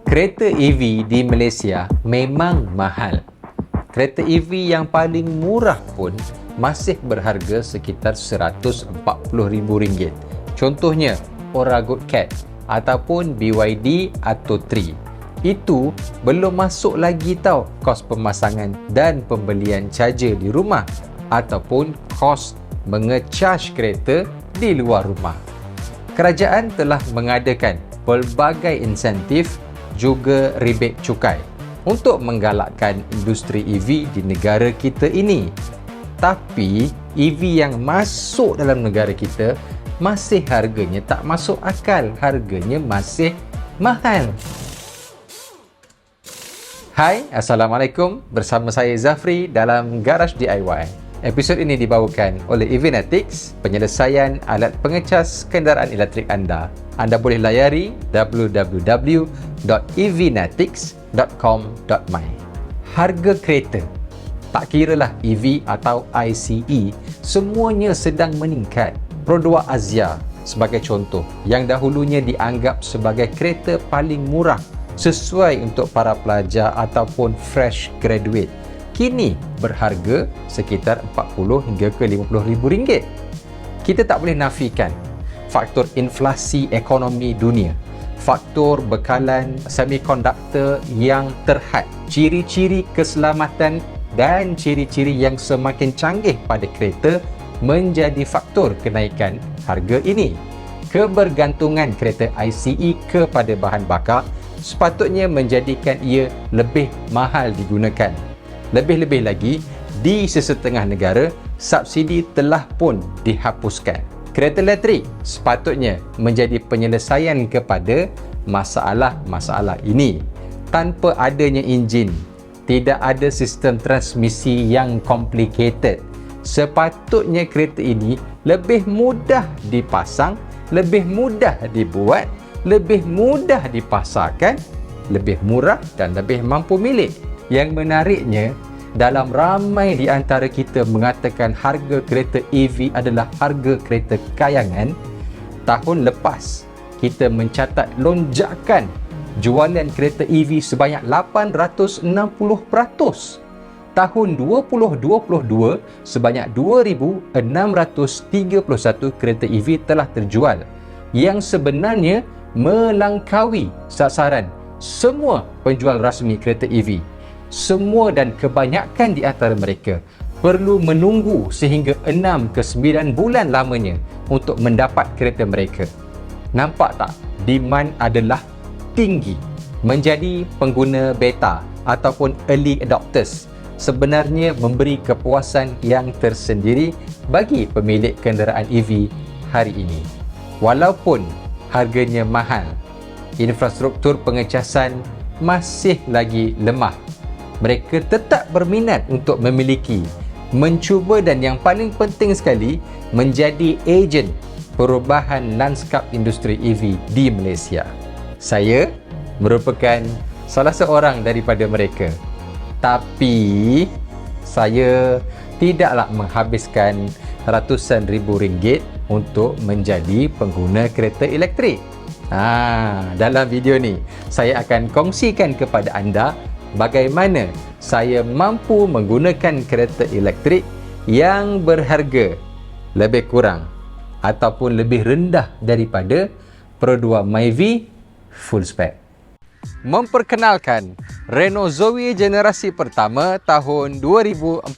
Kereta EV di Malaysia memang mahal. Kereta EV yang paling murah pun masih berharga sekitar RM140,000. Contohnya, Orago Cat ataupun BYD Atto 3. Itu belum masuk lagi tau kos pemasangan dan pembelian charger di rumah ataupun kos mengecas kereta di luar rumah. Kerajaan telah mengadakan pelbagai insentif juga rebate cukai untuk menggalakkan industri EV di negara kita ini. Tapi EV yang masuk dalam negara kita masih harganya tak masuk akal, harganya masih mahal. Hai, Assalamualaikum. Bersama saya Zafri dalam Garage DIY. Episod ini dibawakan oleh EVnetics, penyelesaian alat pengecas kenderaan elektrik anda. Anda boleh layari www.evnetics.com.my. Harga kereta, tak kiralah EV atau ICE, semuanya sedang meningkat. Pro2 Azia sebagai contoh, yang dahulunya dianggap sebagai kereta paling murah sesuai untuk para pelajar ataupun fresh graduate, kini berharga sekitar 40 hingga ke 50 ribu ringgit. Kita tak boleh nafikan faktor inflasi ekonomi dunia, faktor bekalan semikonduktor yang terhad, ciri-ciri keselamatan dan ciri-ciri yang semakin canggih pada kereta menjadi faktor kenaikan harga ini. Kebergantungan kereta ICE kepada bahan bakar sepatutnya menjadikan ia lebih mahal digunakan. Lebih-lebih lagi, di sesetengah negara, subsidi telah pun dihapuskan. Kereta elektrik sepatutnya menjadi penyelesaian kepada masalah-masalah ini. Tanpa adanya enjin, tidak ada sistem transmisi yang complicated. Sepatutnya kereta ini lebih mudah dipasang, lebih mudah dibuat, lebih mudah dipasarkan, lebih murah dan lebih mampu milik. Yang menariknya, dalam ramai di antara kita mengatakan harga kereta EV adalah harga kereta kayangan, tahun lepas kita mencatat lonjakan jualan kereta EV sebanyak 860%. Tahun 2022, sebanyak 2,631 kereta EV telah terjual, yang sebenarnya melangkaui sasaran semua penjual rasmi kereta EV. Semua dan kebanyakan di antara mereka perlu menunggu sehingga 6 ke 9 bulan lamanya untuk mendapat kereta mereka. Nampak tak? Demand adalah tinggi. Menjadi pengguna beta ataupun early adopters sebenarnya memberi kepuasan yang tersendiri bagi pemilik kenderaan EV hari ini. Walaupun harganya mahal, infrastruktur pengecasan masih lagi lemah. Mereka tetap berminat untuk memiliki, mencuba dan yang paling penting sekali, menjadi ejen perubahan lanskap industri EV di Malaysia. Saya merupakan salah seorang daripada mereka. Tapi saya tidaklah menghabiskan ratusan ribu ringgit untuk menjadi pengguna kereta elektrik. Dalam video ni, saya akan kongsikan kepada anda bagaimana saya mampu menggunakan kereta elektrik yang berharga lebih kurang ataupun lebih rendah daripada Pro2 Myvi full spec. Memperkenalkan Renault Zoe generasi pertama tahun 2014.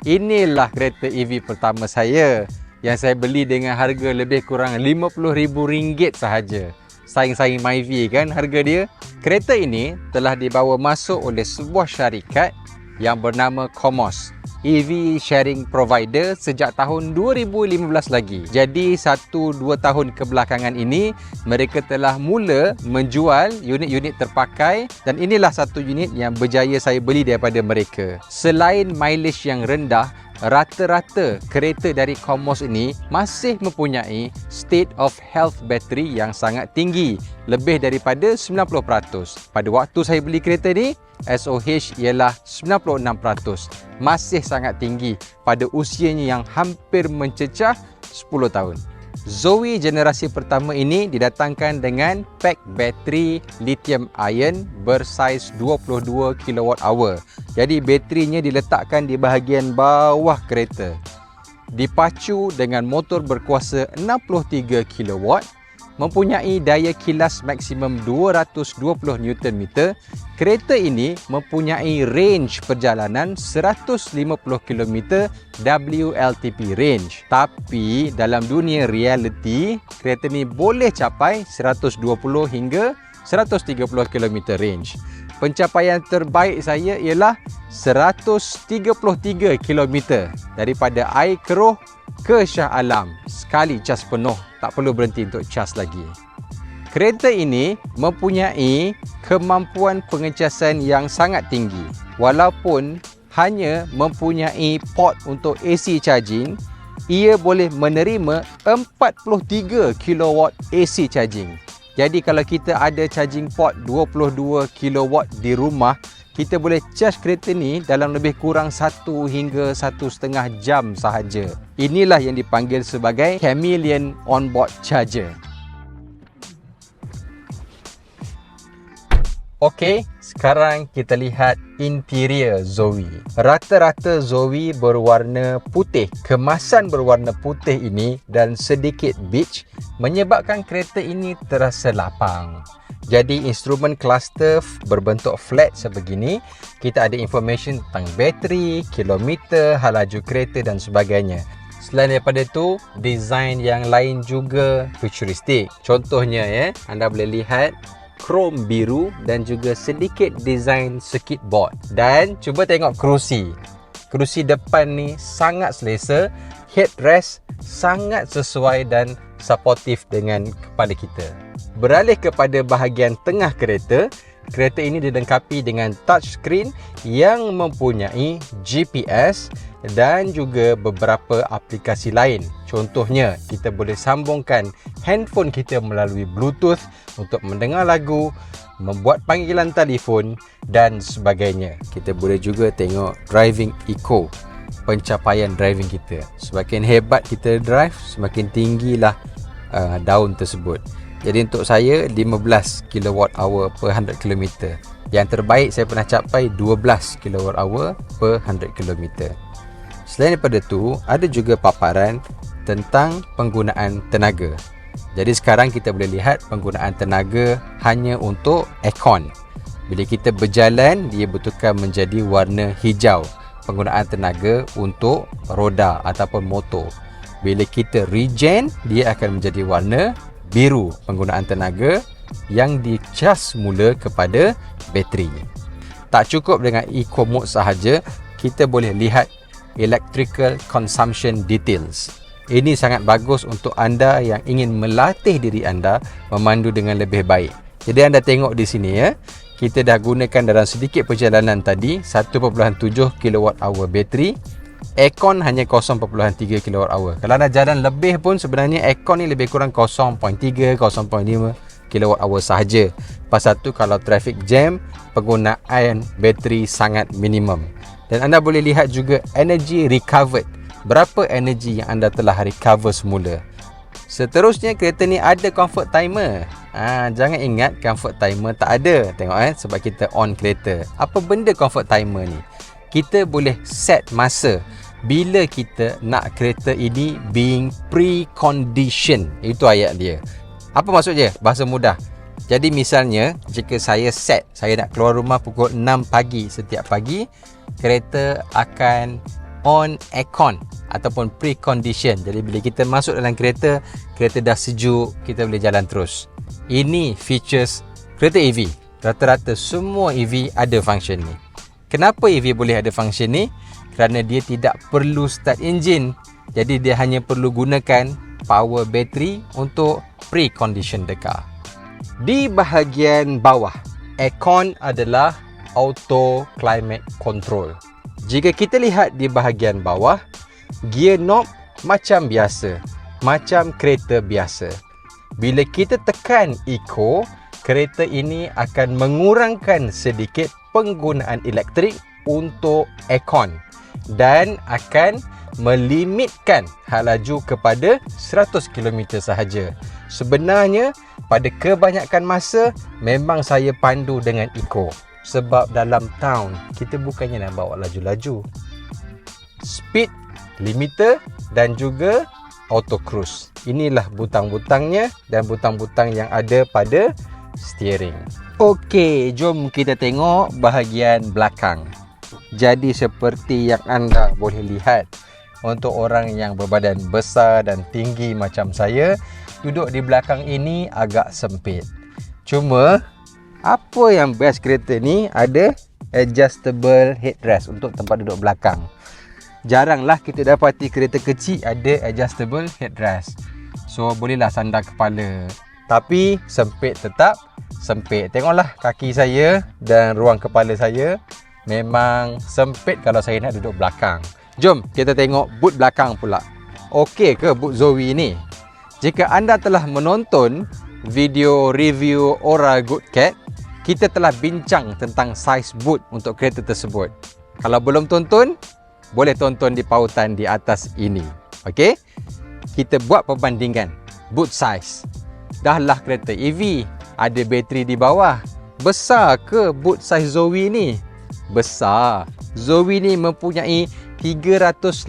Inilah kereta EV pertama saya yang saya beli dengan harga lebih kurang RM50,000 sahaja. Saing-saing Myvi kan harga dia. Kereta ini telah dibawa masuk oleh sebuah syarikat yang bernama Comos, EV sharing provider sejak tahun 2015 lagi. Jadi 1-2 tahun kebelakangan ini mereka telah mula menjual unit-unit terpakai dan inilah satu unit yang berjaya saya beli daripada mereka. Selain mileage yang rendah, rata-rata kereta dari Comos ini masih mempunyai state of health battery yang sangat tinggi, lebih daripada 90%. Pada waktu saya beli kereta ni, SOH ialah 96%. Masih sangat tinggi pada usianya yang hampir mencecah 10 tahun. Zoe generasi pertama ini didatangkan dengan pak bateri lithium ion bersaiz 22 kWh. Jadi baterinya diletakkan di bahagian bawah kereta. Dipacu dengan motor berkuasa 63 kW, mempunyai daya kilas maksimum 220 Nm. Kereta ini mempunyai range perjalanan 150 km WLTP range. Tapi dalam dunia reality, kereta ni boleh capai 120 hingga 130 km range. Pencapaian terbaik saya ialah 133 km daripada Air Keroh ke Shah Alam. Sekali cas penuh, tak perlu berhenti untuk cas lagi. Kereta ini mempunyai kemampuan pengecasan yang sangat tinggi. Walaupun hanya mempunyai port untuk AC charging, ia boleh menerima 43 kW AC charging. Jadi kalau kita ada charging port 22 kW di rumah, kita boleh charge kereta ni dalam lebih kurang 1 hingga 1,5 jam sahaja. Inilah yang dipanggil sebagai Chameleon Onboard Charger. Okey, sekarang kita lihat interior Zoe. Rata-rata Zoe berwarna putih. Kemasan berwarna putih ini dan sedikit beige menyebabkan kereta ini terasa lapang. Jadi instrumen cluster berbentuk flat sebegini. Kita ada information tentang bateri, kilometer, laju kereta dan sebagainya. Selain daripada itu, design yang lain juga futuristik. Contohnya anda boleh lihat krom biru dan juga sedikit design circuit board. Dan cuba tengok kerusi. Kerusi depan ni sangat selesa, headrest sangat sesuai dan supportive dengan kepala kita. Beralih kepada bahagian tengah kereta, kereta ini dilengkapi dengan touchscreen yang mempunyai GPS dan juga beberapa aplikasi lain. Contohnya, kita boleh sambungkan handphone kita melalui Bluetooth untuk mendengar lagu, membuat panggilan telefon dan sebagainya. Kita boleh juga tengok driving eco, pencapaian driving kita. Semakin hebat kita drive, semakin tinggilah daun tersebut. Jadi untuk saya 15 kWh per 100 km. Yang terbaik saya pernah capai 12 kWh per 100 km. Selain daripada itu, ada juga paparan tentang penggunaan tenaga. Jadi sekarang kita boleh lihat penggunaan tenaga hanya untuk aircon. Bila kita berjalan, dia bertukar menjadi warna hijau. Penggunaan tenaga untuk roda ataupun motor. Bila kita regen, dia akan menjadi warna biru. Penggunaan tenaga yang dicas mula kepada bateri. Tak cukup dengan eco mode sahaja, kita boleh lihat electrical consumption details. Ini sangat bagus untuk anda yang ingin melatih diri anda memandu dengan lebih baik. Jadi anda tengok di sini kita dah gunakan dalam sedikit perjalanan tadi 1.7 kWh bateri. Aircon hanya 0.3 kWh. Kalau anda jalan lebih pun sebenarnya aircon ni lebih kurang 0.3, 0.5 kWh sahaja. Pasal tu kalau traffic jam, penggunaan bateri sangat minimum. Dan anda boleh lihat juga energy recovered. Berapa energi yang anda telah recover semula. Seterusnya kereta ni ada comfort timer. Jangan ingat comfort timer tak ada. Tengok sebab kita on kereta. Apa benda comfort timer ni? Kita boleh set masa bila kita nak kereta ini being pre-conditioned. Itu ayat dia. Apa maksudnya? Bahasa mudah. Jadi misalnya jika saya set, saya nak keluar rumah pukul 6 pagi setiap pagi, kereta akan on aircon ataupun pre-condition. Jadi bila kita masuk dalam kereta, kereta dah sejuk, kita boleh jalan terus. Ini features kereta EV. Rata-rata semua EV ada function ni. Kenapa EV boleh ada function ni? Kerana dia tidak perlu start engine. Jadi dia hanya perlu gunakan power battery untuk pre-condition the car. Di bahagian bawah, aircon adalah auto climate control. Jika kita lihat di bahagian bawah, gear knob macam biasa, macam kereta biasa. Bila kita tekan eco, kereta ini akan mengurangkan sedikit penggunaan elektrik untuk aircon dan akan melimitkan had laju kepada 100 km sahaja. Sebenarnya pada kebanyakan masa memang saya pandu dengan eco, sebab dalam town kita bukannya nak bawa laju-laju. Speed limiter dan juga auto cruise. Inilah butang-butangnya dan butang-butang yang ada pada steering. Okey, jom kita tengok bahagian belakang. Jadi seperti yang anda boleh lihat, untuk orang yang berbadan besar dan tinggi macam saya, duduk di belakang ini agak sempit. Cuma apa yang best kereta ni, ada adjustable headrest untuk tempat duduk belakang. Jaranglah kita dapati kereta kecil ada adjustable headrest. So bolehlah sandar kepala. Tapi sempit tetap sempit. Tengoklah kaki saya dan ruang kepala saya memang sempit kalau saya nak duduk belakang. Jom kita tengok boot belakang pula. Okey ke boot Zoe ni? Jika anda telah menonton video review Ora Good Cat, kita telah bincang tentang saiz boot untuk kereta tersebut. Kalau belum tonton, boleh tonton di pautan di atas ini. Okey? Kita buat perbandingan boot size. Dahlah kereta EV, ada bateri di bawah. Besar ke boot size Zoe ni? Besar. Zoe ni mempunyai 388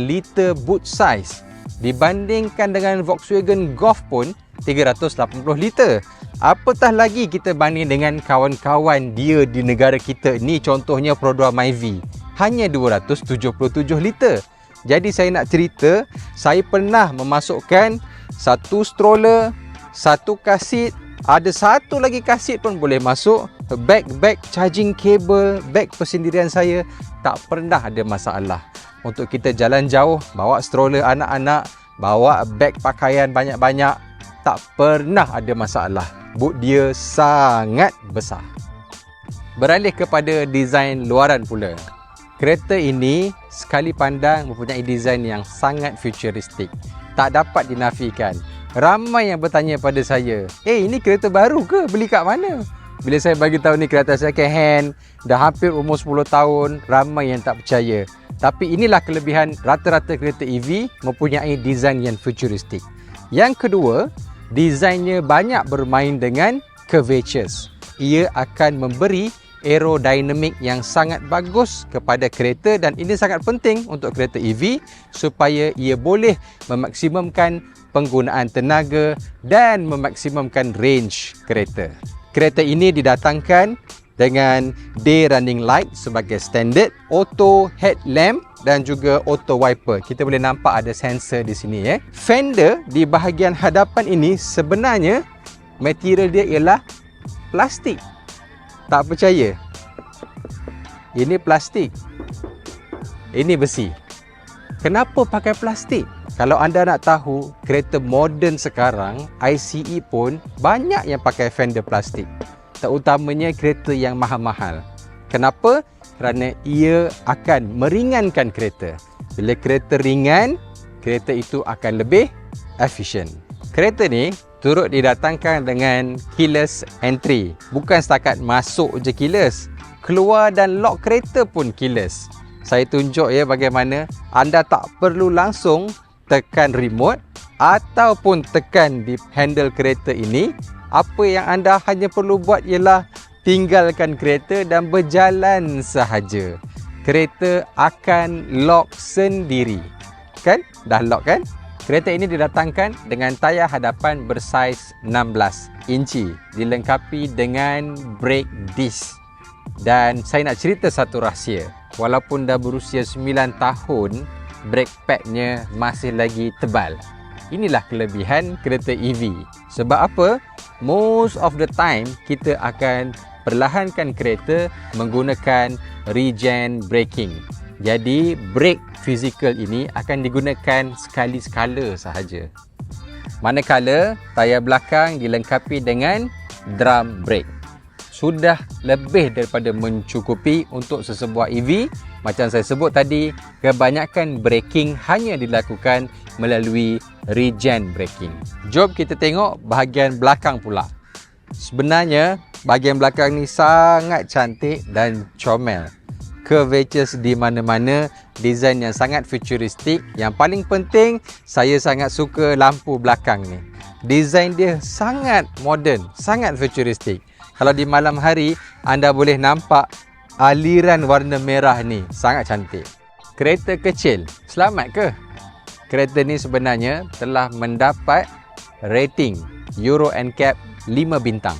liter boot size. Dibandingkan dengan Volkswagen Golf pun 380 liter. Apatah lagi kita banding dengan kawan-kawan dia di negara kita ni, contohnya Produa Myvi, hanya 277 liter. Jadi saya nak cerita, saya pernah memasukkan satu stroller, satu kasit, ada satu lagi kasit pun boleh masuk, bag charging cable, bag persendirian saya, tak pernah ada masalah. Untuk kita jalan jauh, bawa stroller anak-anak, bawa bag pakaian banyak-banyak, tak pernah ada masalah. Boot dia sangat besar. Beralih kepada desain luaran pula. Kereta ini sekali pandang mempunyai desain yang sangat futuristik. Tak dapat dinafikan. Ramai yang bertanya pada saya, ini kereta baru ke? Beli kat mana? Bila saya bagi tahu ni kereta second hand, dah hampir umur 10 tahun, ramai yang tak percaya. Tapi inilah kelebihan rata-rata kereta EV mempunyai desain yang futuristik. Yang kedua, desainnya banyak bermain dengan curvatures. Ia akan memberi aerodinamik yang sangat bagus kepada kereta, dan ini sangat penting untuk kereta EV supaya ia boleh memaksimumkan penggunaan tenaga dan memaksimumkan range kereta. Kereta ini didatangkan dengan day running light sebagai standard, auto headlamp dan juga auto wiper. Kita boleh nampak ada sensor di sini. Fender di bahagian hadapan ini sebenarnya material dia ialah plastik. Tak percaya? Ini plastik. Ini besi. Kenapa pakai plastik? Kalau anda nak tahu, kereta moden sekarang, ICE pun banyak yang pakai fender plastik. Terutamanya kereta yang mahal-mahal. Kenapa? Kerana ia akan meringankan kereta. Bila kereta ringan, kereta itu akan lebih efisien. Kereta ni turut didatangkan dengan keyless entry. Bukan setakat masuk je keyless, keluar dan lock kereta pun keyless. Saya tunjuk bagaimana anda tak perlu langsung tekan remote ataupun tekan di handle kereta ini. Apa yang anda hanya perlu buat ialah tinggalkan kereta dan berjalan sahaja. Kereta akan lock sendiri. Kan? Dah lock kan? Kereta ini didatangkan dengan tayar hadapan bersaiz 16 inci, dilengkapi dengan brake disc. Dan saya nak cerita satu rahsia. Walaupun dah berusia 9 tahun, brake padnya masih lagi tebal. Inilah kelebihan kereta EV. Sebab apa? Most of the time, kita akan perlahankan kereta menggunakan regen braking. Jadi, brake fizikal ini akan digunakan sekali-sekala sahaja. Manakala, tayar belakang dilengkapi dengan drum brake. Sudah lebih daripada mencukupi untuk sesebuah EV. Macam saya sebut tadi, kebanyakan braking hanya dilakukan melalui regen braking. Jom kita tengok bahagian belakang pula. Sebenarnya, bahagian belakang ni sangat cantik dan comel. curvatures di mana-mana, design yang sangat futuristik. Yang paling penting, saya sangat suka lampu belakang ni. Design dia sangat modern, sangat futuristik. Kalau di malam hari, anda boleh nampak aliran warna merah ni, sangat cantik. Kereta kecil, selamat ke? Kereta ni sebenarnya telah mendapat rating Euro NCAP 5 bintang.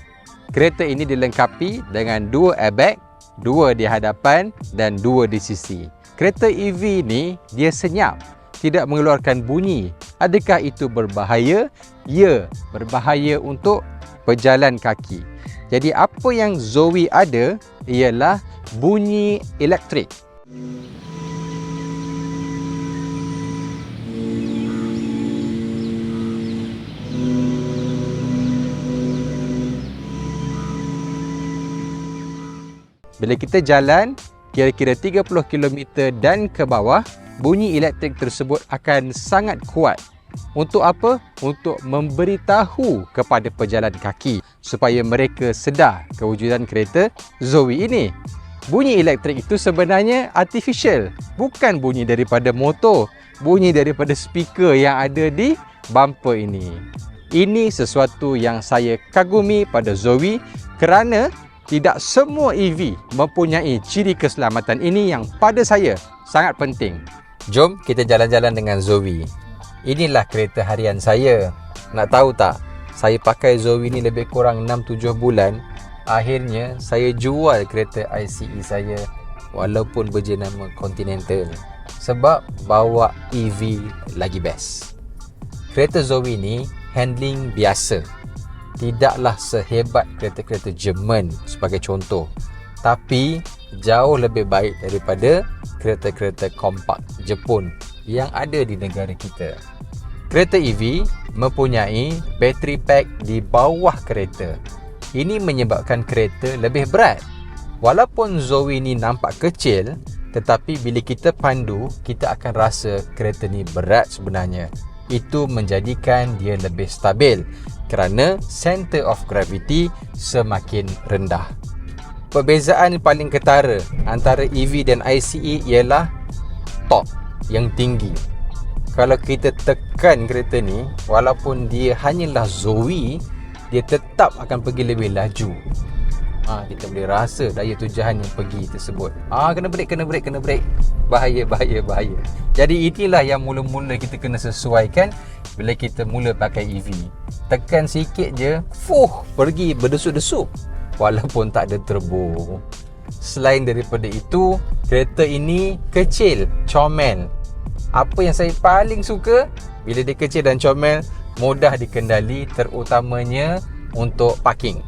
Kereta ini dilengkapi dengan 2 airbag, 2 di hadapan dan 2 di sisi. Kereta EV ni dia senyap, tidak mengeluarkan bunyi. Adakah itu berbahaya? Ya, berbahaya untuk pejalan kaki. Jadi apa yang Zoe ada ialah bunyi elektrik. Bila kita jalan kira-kira 30 km dan ke bawah, bunyi elektrik tersebut akan sangat kuat. Untuk apa? Untuk memberitahu kepada pejalan kaki supaya mereka sedar kewujudan kereta Zoe ini. Bunyi elektrik itu sebenarnya artificial, bukan bunyi daripada motor, bunyi daripada speaker yang ada di bumper ini. Ini sesuatu yang saya kagumi pada Zoe kerana tidak semua EV mempunyai ciri keselamatan ini yang pada saya sangat penting. Jom kita jalan-jalan dengan Zoe. Inilah kereta harian saya. Nak tahu tak, saya pakai Zoe ni lebih kurang 6-7 bulan. Akhirnya saya jual kereta ICE saya walaupun berjenama Continental. Sebab bawa EV lagi best. Kereta Zoe ni handling biasa. Tidaklah sehebat kereta-kereta Jerman sebagai contoh, tapi jauh lebih baik daripada kereta-kereta kompak Jepun yang ada di negara kita. Kereta EV mempunyai battery pack di bawah kereta. Ini menyebabkan kereta lebih berat. Walaupun Zoe ni nampak kecil, tetapi bila kita pandu, kita akan rasa kereta ni berat sebenarnya. Itu menjadikan dia lebih stabil kerana center of gravity semakin rendah. Perbezaan paling ketara antara EV dan ICE ialah torque yang tinggi. Kalau kita tekan kereta ni, walaupun dia hanyalah Zoe, dia tetap akan pergi lebih laju. Kita boleh rasa daya tujuan yang pergi tersebut. Kena break. Bahaya. Jadi inilah yang mula-mula kita kena sesuaikan bila kita mula pakai EV. Tekan sikit je, pergi berdesuk-desuk walaupun tak ada turbo. Selain daripada itu, kereta ini kecil, comel. Apa yang saya paling suka bila dia kecil dan comel, mudah dikendali, terutamanya untuk parking.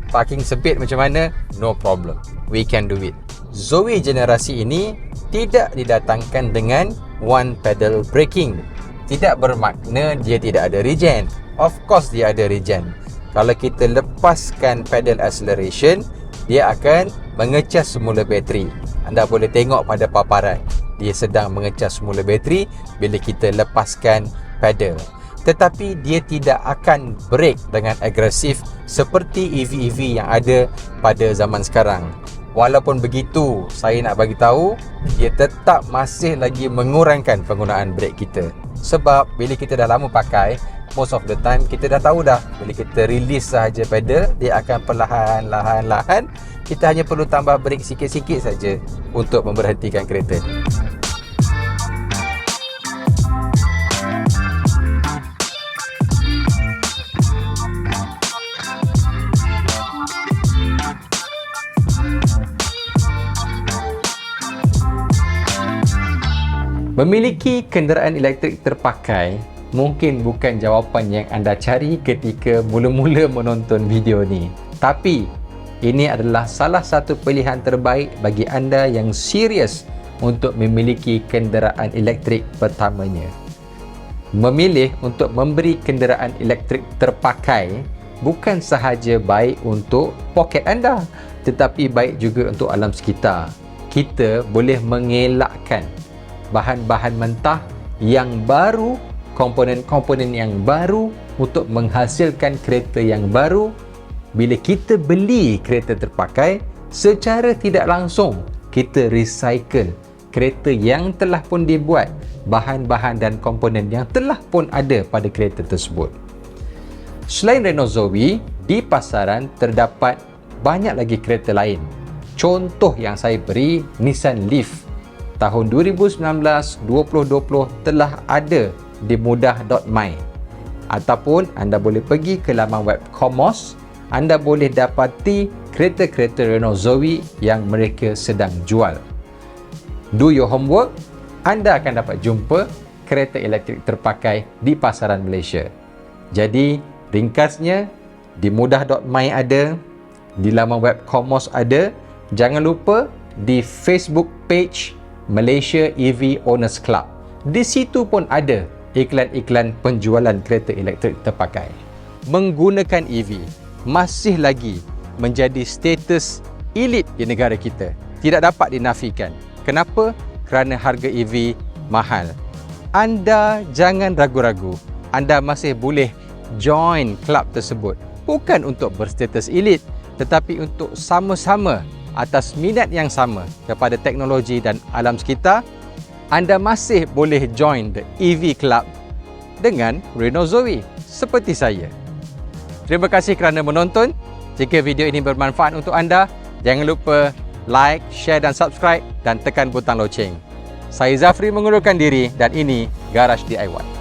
Parking sempit macam mana? No problem. We can do it. Zoe generasi ini tidak didatangkan dengan one pedal braking. Tidak bermakna dia tidak ada regen. Of course dia ada regen. Kalau kita lepaskan pedal acceleration, dia akan mengecas semula bateri. Anda boleh tengok pada paparan, dia sedang mengecas semula bateri bila kita lepaskan pedal. Tetapi dia tidak akan brake dengan agresif seperti EV-EV yang ada pada zaman sekarang. Walaupun begitu, saya nak bagi tahu, dia tetap masih lagi mengurangkan penggunaan brake kita. Sebab bila kita dah lama pakai, most of the time kita dah tahu dah, bila kita release sahaja pedal, dia akan perlahan-lahan. Kita hanya perlu tambah brake sikit-sikit saja untuk memberhentikan kereta. Memiliki kenderaan elektrik terpakai mungkin bukan jawapan yang anda cari ketika mula-mula menonton video ni. Tapi ini adalah salah satu pilihan terbaik bagi anda yang serius untuk memiliki kenderaan elektrik pertamanya. Memilih untuk memberi kenderaan elektrik terpakai bukan sahaja baik untuk poket anda, tetapi baik juga untuk alam sekitar. Kita boleh mengelakkan bahan-bahan mentah yang baru, komponen-komponen yang baru untuk menghasilkan kereta yang baru. Bila kita beli kereta terpakai, secara tidak langsung kita recycle kereta yang telah pun dibuat, bahan-bahan dan komponen yang telah pun ada pada kereta tersebut. Selain Renault Zoe, di pasaran terdapat banyak lagi kereta lain. Contoh yang saya beri, Nissan Leaf. Tahun 2019-2020 telah ada di mudah.my. Ataupun anda boleh pergi ke laman web Comos, anda boleh dapati kereta-kereta Renault Zoe yang mereka sedang jual. Do your homework, anda akan dapat jumpa kereta elektrik terpakai di pasaran Malaysia. Jadi, ringkasnya, di mudah.my ada, di laman web Comos ada, jangan lupa di Facebook page Malaysia EV Owners Club. Di situ pun ada iklan-iklan penjualan kereta elektrik terpakai. Menggunakan EV masih lagi menjadi status elit di negara kita. Tidak dapat dinafikan. Kenapa? Kerana harga EV mahal. Anda jangan ragu-ragu. Anda masih boleh join kelab tersebut. Bukan untuk berstatus elit, tetapi untuk sama-sama atas minat yang sama kepada teknologi dan alam sekitar, anda masih boleh join the EV Club dengan Renault Zoe seperti saya. Terima kasih kerana menonton. Jika video ini bermanfaat untuk anda, jangan lupa like, share dan subscribe dan tekan butang loceng. Saya Zafri mengundurkan diri dan ini Garage DIY.